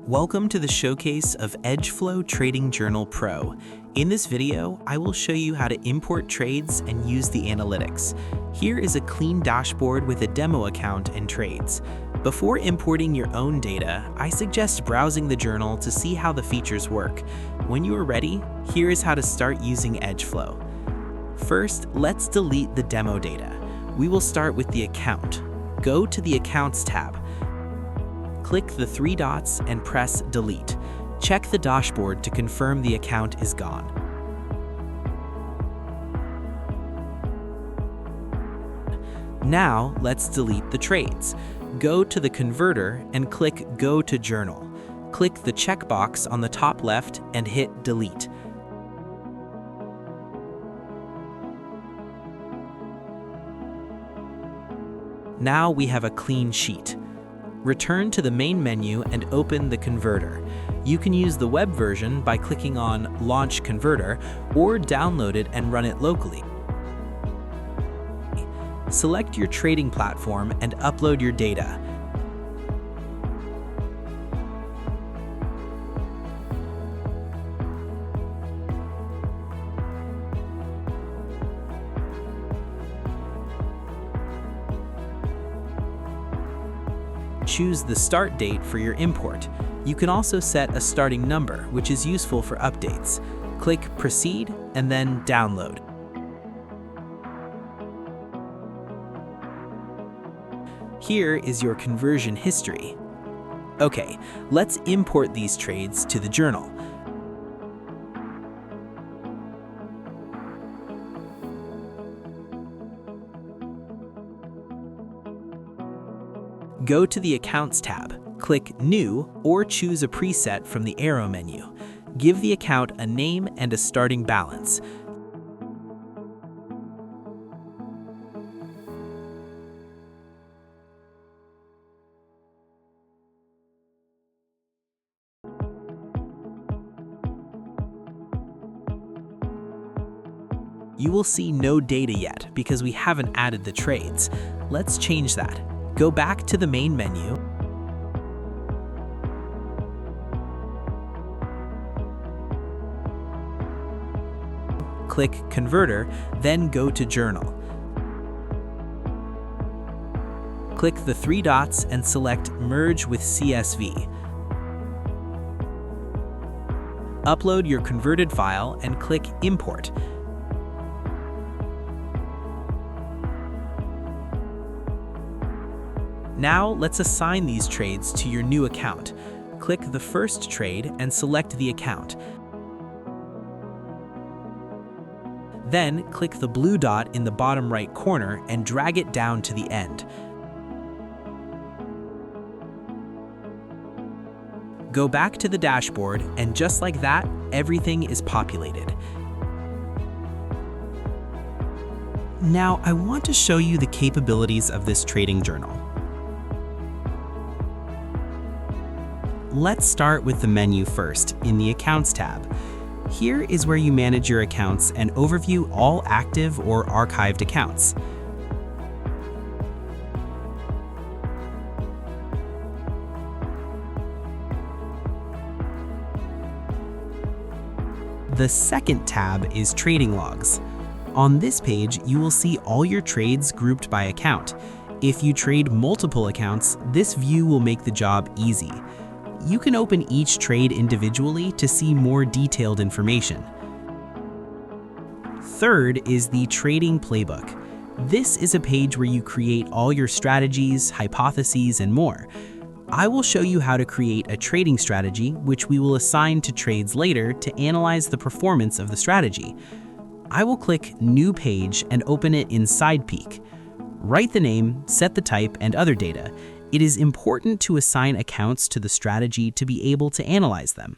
Welcome to the showcase of Edgeflow Trading Journal Pro. In this video, I will show you how to import trades and use the analytics. Here is a clean dashboard with a demo account and trades. Before importing your own data, I suggest browsing the journal to see how the features work. When you are ready, here is how to start using Edgeflow. First, let's delete the demo data. We will start with the account. Go to the Accounts tab. Click the three dots and press Delete. Check the dashboard to confirm the account is gone. Now, let's delete the trades. Go to the converter and click Go to Journal. Click the checkbox on the top left and hit Delete. Now we have a clean sheet. Return to the main menu and open the converter. You can use the web version by clicking on Launch Converter or download it and run it locally. Select your trading platform and upload your data. Choose the start date for your import. You can also set a starting number, which is useful for updates. Click Proceed and then Download. Here is your conversion history. Okay, let's import these trades to the journal. Go to the Accounts tab, click New, or choose a preset from the arrow menu. Give the account a name and a starting balance. You will see no data yet because we haven't added the trades. Let's change that. Go back to the main menu. Click Converter, then go to Journal. Click the three dots and select Merge with CSV. Upload your converted file and click Import. Now let's assign these trades to your new account. Click the first trade and select the account. Then click the blue dot in the bottom right corner and drag it down to the end. Go back to the dashboard and just like that, everything is populated. Now I want to show you the capabilities of this trading journal. Let's start with the menu first, in the Accounts tab. Here is where you manage your accounts and overview all active or archived accounts. The second tab is Trading Logs. On this page, you will see all your trades grouped by account. If you trade multiple accounts, this view will make the job easy. You can open each trade individually to see more detailed information. Third is the Trading Playbook. This is a page where you create all your strategies, hypotheses, and more. I will show you how to create a trading strategy, which we will assign to trades later to analyze the performance of the strategy. I will click New Page and open it in SidePeek. Write the name, set the type, and other data. It is important to assign accounts to the strategy to be able to analyze them.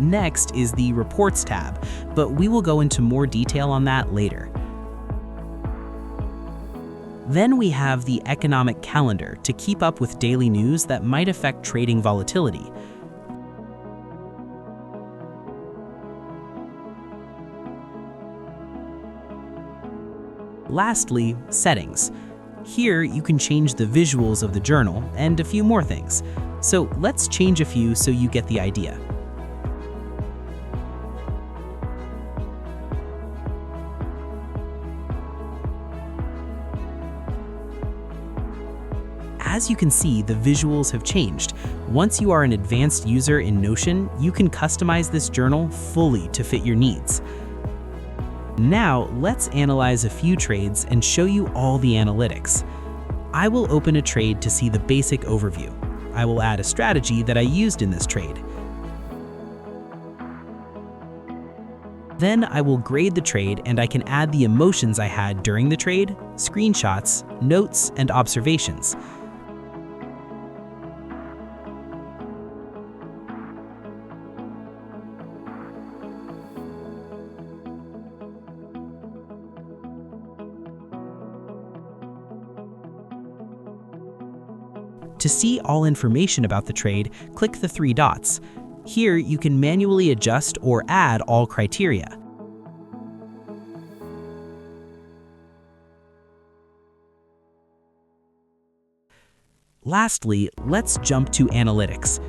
Next is the Reports tab, but we will go into more detail on that later. Then we have the Economic Calendar to keep up with daily news that might affect trading volatility. Lastly, Settings. Here you can change the visuals of the journal and a few more things. So let's change a few so you get the idea. As you can see, the visuals have changed. Once you are an advanced user in Notion, you can customize this journal fully to fit your needs. Now, let's analyze a few trades and show you all the analytics. I will open a trade to see the basic overview. I will add a strategy that I used in this trade. Then I will grade the trade and I can add the emotions I had during the trade, screenshots, notes, and observations. To see all information about the trade, click the three dots. Here you can manually adjust or add all criteria. Lastly, let's jump to Analytics.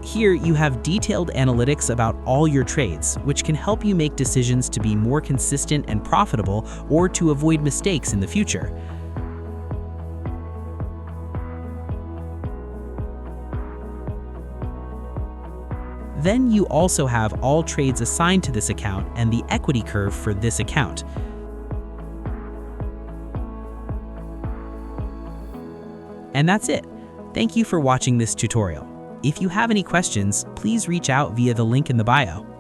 Here you have detailed analytics about all your trades, which can help you make decisions to be more consistent and profitable or to avoid mistakes in the future. Then you also have all trades assigned to this account and the equity curve for this account. And that's it. Thank you for watching this tutorial. If you have any questions, please reach out via the link in the bio.